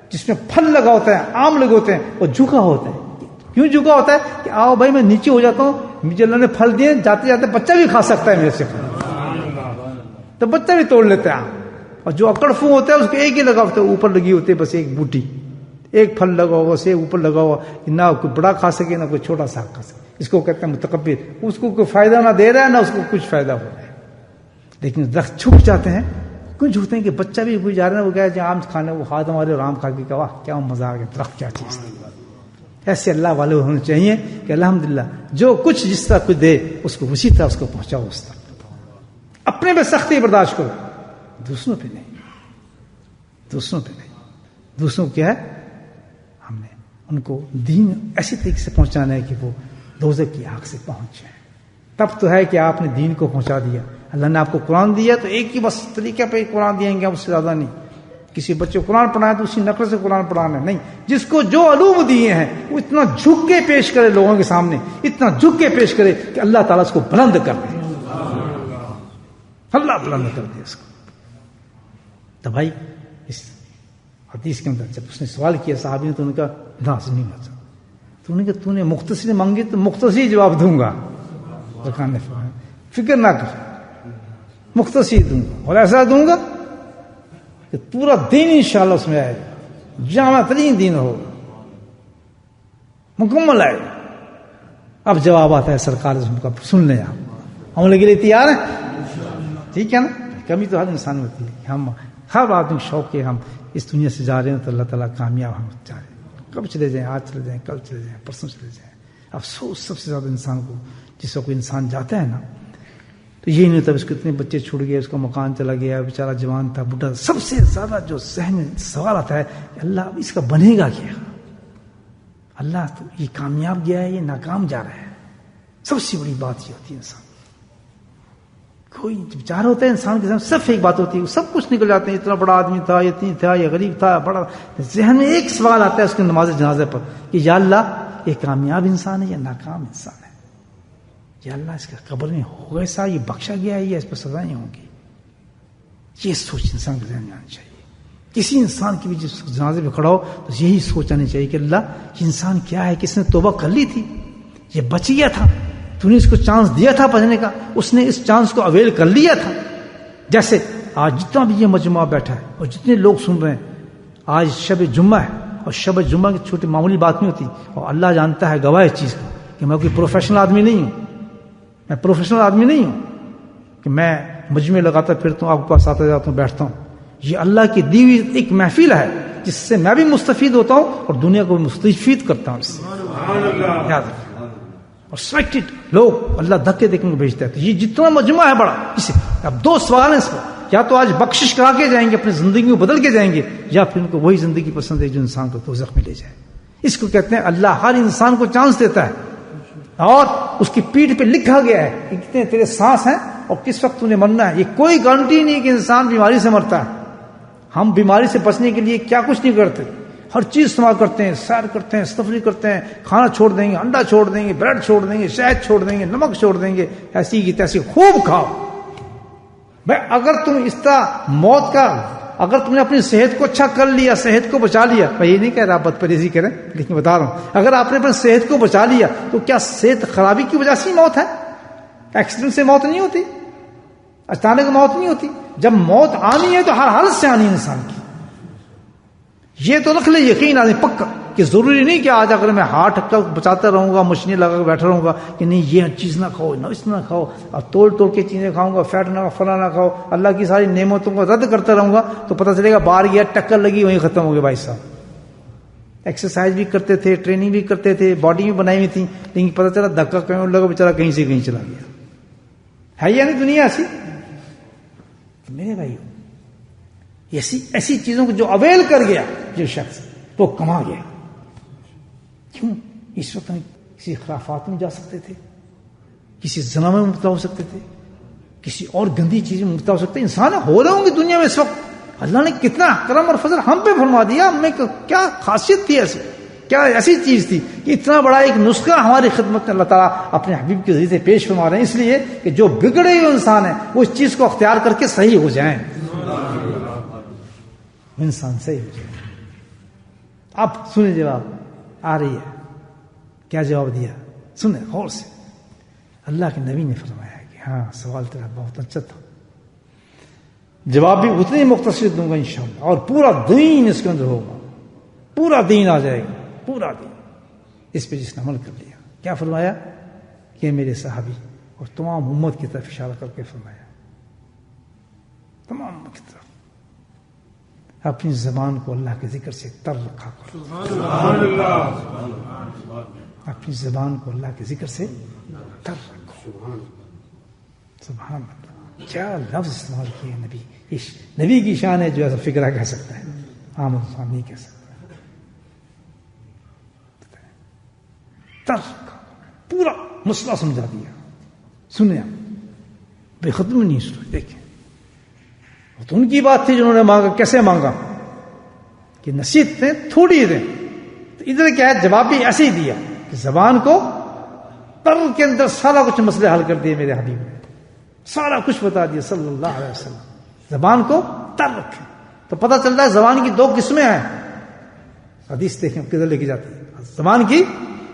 جس میں پھل لگا ہوتا ہے، آم لگے ہوتے ہیں، وہ جھکا ہوتا ہے۔ کیوں جھکا ہوتا ہے؟ کہ آؤ بھائی میں نیچے ہو جاتا ہوں، مجھے اللہ نے پھل دیے، جاتے جاتے بچہ بھی کھا سکتا ہے میرے سے، تو بچہ بھی توڑ لیتا ہے۔ اور جو اکڑ فو ہوتا ہے اس کو ایک ہی لگا ہوتا ہے، اوپر لگی ہوتی ہے بس ایک بوٹی، ایک پھل لگا ہوا سے اوپر لگا ہوا، نہ کوئی بڑا کھا سکے نہ کوئی چھوٹا سا کھا سکے۔ اس کو کہتے ہیں متکبر، اس کو کوئی فائدہ نہ دے رہا ہے نہ اس کو کچھ فائدہ ہو رہا ہے۔ لیکن درخت چھپ جاتے ہیں، کیوں جھکتے ہیں کہ بچہ بھی کوئی جا رہا ہے، وہ کہا جہاں آم کھانے وہ ہاتھ ہمارے اور آم کھا کے کہا واہ کیا مزہ آ گیا، درخت کیا چیز ہے۔ ایسے اللہ والے ہونے چاہیے کہ الحمدللہ جو کچھ جس طرح کچھ دے اس کو اسی طرح اس کو پہنچاؤ، اس طرح اپنے پہ سختی برداشت کرو، دوسروں پہ نہیں، دوسروں پہ نہیں۔ دوسروں کو کیا ہے؟ ہم نے ان کو دین ایسی طریقے سے پہنچانا ہے کہ وہ دوزخ کی آگ سے پہنچ جائیں۔ تب تو ہے کہ آپ نے دین کو پہنچا دیا۔ اللہ نے آپ کو قرآن دیا تو ایک ہی بس طریقے پہ قرآن دیں گے، اس سے زیادہ نہیں۔ کسی بچے کو قرآن پڑھانا ہے تو اسی نقل سے قرآن پڑھانا نہیں، جس کو جو علوم دیے ہیں وہ اتنا جھک کے پیش کرے لوگوں کے سامنے، اتنا جھک کے پیش کرے کہ اللہ تعالیٰ اس کو بلند کر دے، اللہ بلند کر دے اس کو۔ تو بھائی اس حدیث کے اندر جب اس نے سوال کیا صحابی نے تو انہوں نے کہا ناز نہیں مچا، تو انہوں نے کہا تو نے مختصر مانگی تو مختصر جواب دوں گا، فکر نہ کر مختصر دوں گا، اور ایسا دوں گا کہ پورا دین انشاءاللہ اس میں آئے گا، جامع ترین دین ہوگا، مکمل آئے گا۔ اب جواب آتا ہے سرکار کا، سن لیں آپ، عمل کے لیے تیار ہیں؟ ٹھیک ہے نا؟ کمی تو ہر انسان میں ہوتی ہے، ہم ہر آدمی شوق ہے ہم اس دنیا سے جا رہے ہیں تو اللہ تعالیٰ کامیاب ہم جا رہے ہیں، کب چلے جائیں، آج چلے جائیں، کل چلے جائیں، پرسوں چلے جائیں۔ افسوس سب سے زیادہ انسان کو، جس وقت کوئی انسان جاتا ہے نا تو یہی نہیں ہوتا اس کو اتنے بچے چھوڑ گئے، اس کا مکان چلا گیا، بیچارہ جوان تھا، بڈھا، سب سے زیادہ جو ذہن میں سوال آتا ہے اللہ اب اس کا بنے گا کیا؟ اللہ تو یہ کامیاب گیا ہے، یہ ناکام جا رہا ہے۔ سب سے بڑی بات یہ ہوتی ہے انسان کوئی وچار ہوتا ہے انسان کے سامنے صرف ایک بات ہوتی ہے، سب کچھ نکل جاتے ہیں، اتنا بڑا آدمی تھا، اتنی تھا، یہ غریب تھا، بڑا، ذہن میں ایک سوال آتا ہے اس کے نماز جنازے پر کہ یا اللہ یہ کامیاب انسان ہے یا ناکام انسان ہے، یا اللہ اس کا قبر میں ہوگا ایسا، یہ بخشا گیا ہے یا اس پر سزائیں ہوں گی. یہ سوچ انسان کے ذہن میں آنی چاہیے. کسی انسان کی بھی جس جنازے پہ کھڑا ہو تو یہی سوچ آنی چاہیے کہ اللہ یہ انسان کیا ہے، کس نے توبہ کر لی تھی، یہ بچ گیا تھا، تو نے اس کو چانس دیا تھا بچنے کا، اس نے اس چانس کو اویل کر لیا تھا. جیسے آج جتنا بھی یہ مجموعہ بیٹھا ہے اور جتنے لوگ سن رہے ہیں، آج شب جمعہ ہے، اور شب جمعہ کی چھوٹی معمولی بات نہیں ہوتی، اور اللہ جانتا ہے گواہ اس چیز کا کہ میں کوئی پروفیشنل آدمی نہیں ہوں، میں پروفیشنل آدمی نہیں ہوں کہ میں مجمع لگاتا پھرتا ہوں، آپ کے پاس آتا جاتا ہوں، بیٹھتا ہوں. یہ اللہ کی دی ہوئی ایک محفل ہے جس سے میں بھی مستفید ہوتا ہوں اور دنیا کو بھی مستفید کرتا ہوں. اس سے یاد رکھیں. اور سلیکٹڈ لوگ اللہ دھکے دیکھنے کو بھیجتا ہے. تو یہ جتنا مجموعہ ہے بڑا، اسے اب دو سوال ہیں اس پر، یا تو آج بخشش کرا کے جائیں گے، اپنی زندگی کو بدل کے جائیں گے، یا پھر ان کو وہی زندگی پسند ہے جو انسان کو دوزخ میں لے جائے. اس کو کہتے ہیں اللہ ہر انسان کو چانس دیتا ہے، اور اس کی پیٹھ پہ لکھا گیا ہے کہ کتنے تیرے سانس ہیں اور کس وقت تُو نے مرنا ہے. یہ کوئی گارنٹی نہیں کہ انسان بیماری سے مرتا ہے. ہم بیماری سے بچنے کے لیے کیا کچھ نہیں کرتے، ہر چیز استعمال کرتے ہیں، سیر کرتے ہیں، تفریح کرتے ہیں، کھانا چھوڑ دیں گے، انڈا چھوڑ دیں گے، بریڈ چھوڑ دیں گے، شہد چھوڑ دیں گے، نمک چھوڑ دیں گے، ایسی کی تیسی خوب کھاؤ. بھائی اگر تم اس طرح موت کا، اگر تم نے اپنی صحت کو اچھا کر لیا، صحت کو بچا لیا، میں یہ نہیں کہہ رہا بد پرہیزی کریں، لیکن بتا رہا ہوں اگر آپ نے اپنی صحت کو بچا لیا تو کیا صحت خرابی کی وجہ سے موت ہے؟ ایکسیڈنٹ سے موت نہیں ہوتی، اچانک موت نہیں ہوتی. جب موت آنی ہے تو ہر حالت سے آنی ہے انسان کی. یہ تو رکھ لے یقین آدمی پکا کہ ضروری نہیں کہ آج اگر میں ہارٹ کا بچاتا رہوں گا، مشینیں لگا کے بیٹھا رہوں گا کہ نہیں یہ چیز نہ کھاؤ، نہ اس نہ کھاؤ، اور توڑ کے چیزیں کھاؤں گا، فیٹ نہ فلاں نہ کھاؤ، اللہ کی ساری نعمتوں کو رد کرتا رہوں گا، تو پتہ چلے گا باہر گیا ٹکر لگی وہیں ختم ہو گیا. بھائی صاحب ایکسرسائز بھی کرتے تھے، ٹریننگ بھی کرتے تھے، باڈی بھی بنائی ہوئی تھی، لیکن پتہ چلا دھکا کہیں لگا، بیچارہ کہیں سے کہیں چلا گیا. ہے یا نہیں دنیا ایسی؟ میرے بھائی ایسی چیزوں کو جو اویل کر گیا جو شخص وہ کما گیا. کیوں؟ اس وقت ہم کسی خرافات میں جا سکتے تھے، کسی زنا میں مبتلا ہو سکتے تھے، کسی اور گندی چیز میں مبتلا ہو سکتے. انسان ہو رہے ہوں گے دنیا میں اس وقت. اللہ نے کتنا کرم اور فضل ہم پہ فرما دیا. ہم میں کیا خاصیت تھی ایسی، کیا ایسی چیز تھی کہ اتنا بڑا ایک نسخہ ہماری خدمت میں اللہ تعالیٰ اپنے حبیب کے ذریعے سے پیش فرما رہے ہیں، اس لیے کہ جو بگڑے ہوئے انسان ہیں وہ اس چیز کو اختیار کر کے صحیح ہو جائیں، انسان صحیح ہو جائے. اب سنیں جواب آ رہی ہے. کیا جواب دیا؟ سنیں غور سے. اللہ کے نبی نے فرمایا کہ ہاں سوال تیرا بہت اچھا تھا، جواب بھی اتنے مختصر دوں گا انشاءاللہ، اور پورا دین اس کے اندر ہوگا، پورا دین آ جائے گا، پورا دین اس پہ جس نے عمل کر لیا. کیا فرمایا؟ کہ میرے صحابی اور تمام امت کی طرف اشارہ کر کے فرمایا، تمام امت کی طرف، اپنی زبان کو اللہ کے ذکر سے تر رکھا کرو. سبحان اللہ. اپنی زبان کو اللہ کے ذکر سے تر رکھو. سبحان اللہ. کیا لفظ استعمال کیے نبی. اس نبی کی شان ہے جو ایسا فکرہ کہہ سکتا ہے، عام انسان نہیں کہہ سکتا. تر رکھا، پورا مسئلہ سمجھا دیا. سنیں بے ختم نہیں سنا. دیکھیں تو ان کی بات تھی جنہوں نے مانگا. کیسے مانگا؟ کہ نصیحت دیں، تھوڑی دیں. تو ادھر کیا ہے؟ جواب بھی ایسے ہی دیا کہ زبان کو تر کے اندر سارا کچھ مسئلے حل کر دیے میرے حبیب نے، سارا کچھ بتا دیا صلی اللہ علیہ وسلم. زبان کو تر رکھیں. تو پتہ چلتا ہے زبان کی دو قسمیں ہیں. حدیث دیکھیں کدھر لے کے جاتی ہے. زبان کی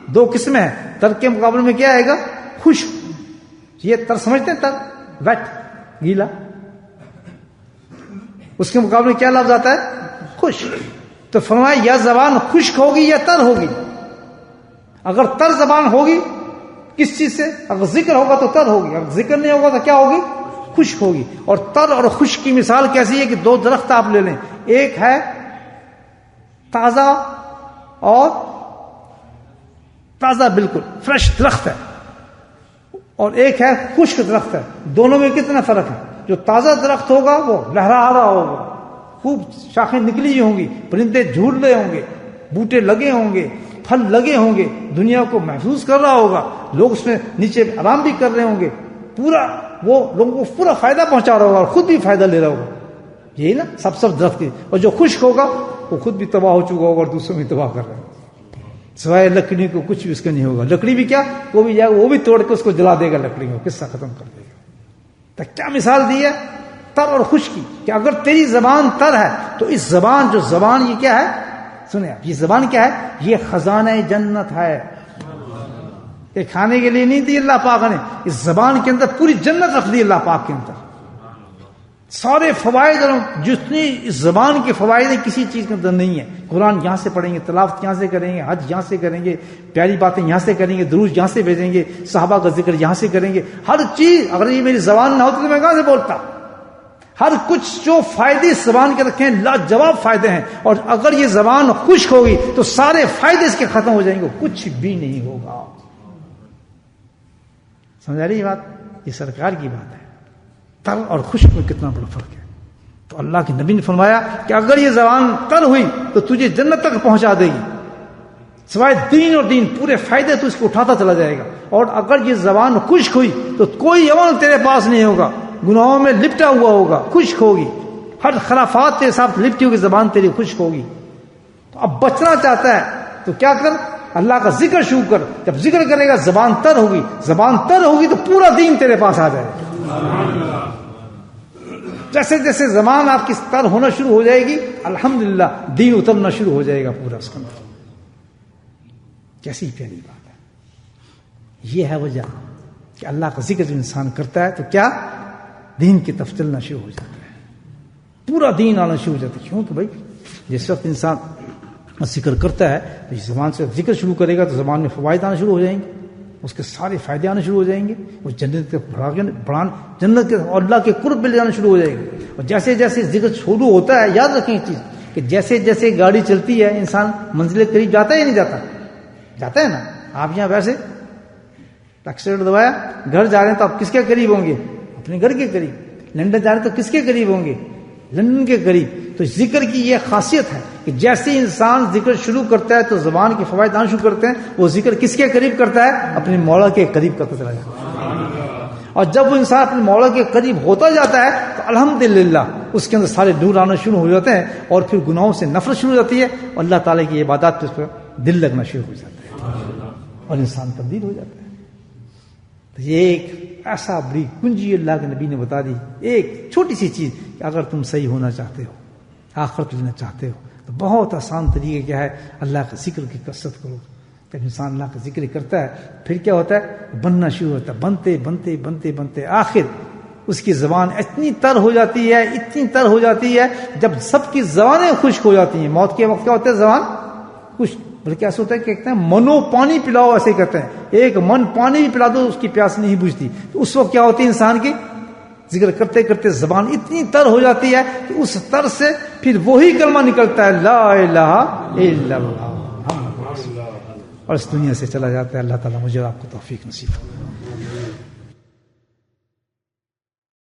دو قسمیں ہیں. تر کے مقابلے میں کیا آئے گا؟ خشک. یہ تر سمجھتے ہیں؟ تر ویٹ، گیلا. اس کے مقابلے میں کیا لفظ آتا ہے؟ خشک. تو فرمایا یا زبان خشک ہوگی یا تر ہوگی. اگر تر زبان ہوگی کس چیز سے؟ اگر ذکر ہوگا تو تر ہوگی، اگر ذکر نہیں ہوگا تو کیا ہوگی؟ خشک ہوگی. اور تر اور خشک کی مثال کیسی ہے کہ دو درخت آپ لے لیں. ایک ہے تازہ اور تازہ بالکل فریش درخت ہے، اور ایک ہے خشک درخت ہے. دونوں میں کتنا فرق ہے؟ جو تازہ درخت ہوگا وہ لہرا رہا ہوگا، خوب شاخیں نکلی ہوں گی، پرندے جھول رہے ہوں گے، بوٹے لگے ہوں گے، پھل لگے ہوں گے، دنیا کو محفوظ کر رہا ہوگا، لوگ اس میں نیچے آرام بھی کر رہے ہوں گے، پورا وہ لوگوں کو پورا فائدہ پہنچا رہا ہوگا اور خود بھی فائدہ لے رہا ہوگا. یہی نا سب درخت کی. اور جو خشک ہوگا وہ خود بھی تباہ ہو چکا ہوگا اور دوسروں بھی تباہ کر رہا ہے. سوائے لکڑی کو کچھ بھی اس کا نہیں ہوگا. لکڑی بھی کیا وہ بھی جائے گا, وہ بھی توڑ کے اس کو جلا دے گا, لکڑی کو قصہ ختم کر دے گا. تو کیا مثال دی ہے تر اور خشکی, کہ اگر تیری زبان تر ہے تو اس زبان, جو زبان یہ کیا ہے, سنیں آپ, یہ زبان کیا ہے, یہ خزانہ جنت ہے. یہ کھانے کے لیے نہیں دی اللہ پاک نے, اس زبان کے اندر پوری جنت رکھ دی اللہ پاک کے اندر. سارے فوائد اور جتنی اس زبان کے فوائد ہیں کسی چیز کے اندر نہیں ہے. قرآن یہاں سے پڑھیں گے, تلاوت یہاں سے کریں گے, حج یہاں سے کریں گے, پیاری باتیں یہاں سے کریں گے, درود یہاں سے بھیجیں گے, صحابہ کا ذکر یہاں سے کریں گے. ہر چیز, اگر یہ میری زبان نہ ہوتی تو میں کہاں سے بولتا. ہر کچھ جو فائدے اس زبان کے رکھے ہیں لاجواب فائدے ہیں, اور اگر یہ زبان خشک ہوگی تو سارے فائدے اس کے ختم ہو جائیں گے, کچھ بھی نہیں ہوگا. سمجھا رہی یہ بات؟ یہ سرکار کی بات ہے. تر اور خشک میں کتنا بڑا فرق ہے. تو اللہ کے نبی نے فرمایا کہ اگر یہ زبان تر ہوئی تو تجھے جنت تک پہنچا دے گی, سوائے دین اور دین پورے فائدے تو اس کو اٹھاتا چلا جائے گا. اور اگر یہ زبان خشک ہوئی تو کوئی عمل تیرے پاس نہیں ہوگا, گناہوں میں لپٹا ہوا ہوگا, خشک ہوگی, ہر خرافات کے ساتھ لپٹی ہوگی زبان تیری خشک ہوگی. تو اب بچنا چاہتا ہے تو کیا کر, اللہ کا ذکر شروع کر. جب ذکر کرے گا زبان تر ہوگی, زبان تر ہوگی تو پورا دین تیرے پاس آ جائے گا. جیسے جیسے زبان آپ کی تر ہونا شروع ہو جائے گی, الحمدللہ دین اترنا شروع ہو جائے گا پورا اس کے اندر. کیسی پیاری بات ہے. یہ ہے وجہ کہ اللہ کا ذکر جو انسان کرتا ہے تو کیا دین کی طرف چلنا شروع ہو جاتا ہے, پورا دین آنا شروع ہو جاتا ہے. کیوں کہ بھائی جس وقت انسان ذکر کرتا ہے تو اس زبان سے ذکر شروع کرے گا تو زبان میں فوائد آنا شروع ہو جائیں گے, اس کے سارے فائدے آنے شروع ہو جائیں گے, وہ جنت کے جنت کے اور اللہ کے قرب مل جانا شروع ہو جائے گا. اور جیسے جیسے ذکر شروع ہوتا ہے, یاد رکھیں یہ چیز کہ جیسے جیسے گاڑی چلتی ہے انسان منزل کے قریب جاتا ہے یا نہیں جاتا, جاتا ہے نا. آپ یہاں ویسے ایکسیڈنٹ دبایا, گھر جا رہے ہیں تو آپ کس کے قریب ہوں گے, اپنے گھر کے قریب. لندن جا رہے ہیں تو کس کے قریب ہوں گے, لندن کے قریب. تو ذکر کی یہ خاصیت ہے کہ جیسے انسان ذکر شروع کرتا ہے تو زبان کے فوائد آنا شروع کرتے ہیں, وہ ذکر کس کے قریب کرتا ہے, اپنے مولا کے قریب کرتا چلا جاتا ہے. اور جب وہ انسان اپنے مولا کے قریب ہوتا جاتا ہے تو الحمدللہ اس کے اندر سارے نور آنا شروع ہو جاتے ہیں, اور پھر گناہوں سے نفرت شروع ہو جاتی ہے, اور اللہ تعالیٰ کی عبادات پہ اس پر دل لگنا شروع ہو جاتا ہے, اور انسان تبدیل ہو جاتا ہے. تو یہ ایک ایسا بڑی کنجی اللہ کے نبی نے بتا دی, ایک چھوٹی سی چیز کہ اگر تم صحیح ہونا چاہتے ہو, آخرت لینا چاہتے ہو, تو بہت آسان طریقہ کیا ہے, اللہ کے ذکر کی کثرت کرو. جب انسان اللہ کا ذکر کرتا ہے پھر کیا ہوتا ہے, بننا شروع ہوتا ہے, بنتے بنتے بنتے بنتے آخر اس کی زبان اتنی تر ہو جاتی ہے, اتنی تر ہو جاتی ہے, جب سب کی زبانیں خشک ہو جاتی ہیں. موت کے وقت کیا ہوتا ہے, زبان خشک, بلکہ ایسا ہوتا ہے کہ کہتے ہیں منو پانی پلاؤ, ایسے کہتے ہیں, ایک من پانی بھی پلا دو اس کی پیاس نہیں بجھتی. تو اس وقت کیا ہوتی ہے, انسان کی ذکر کرتے کرتے زبان اتنی تر ہو جاتی ہے کہ اس تر سے پھر وہی کلمہ نکلتا ہے, لا الہ الا اللہ, اور اس دنیا سے چلا جاتا ہے. اللہ تعالیٰ مجھے آپ کو توفیق نصیب فرمائے.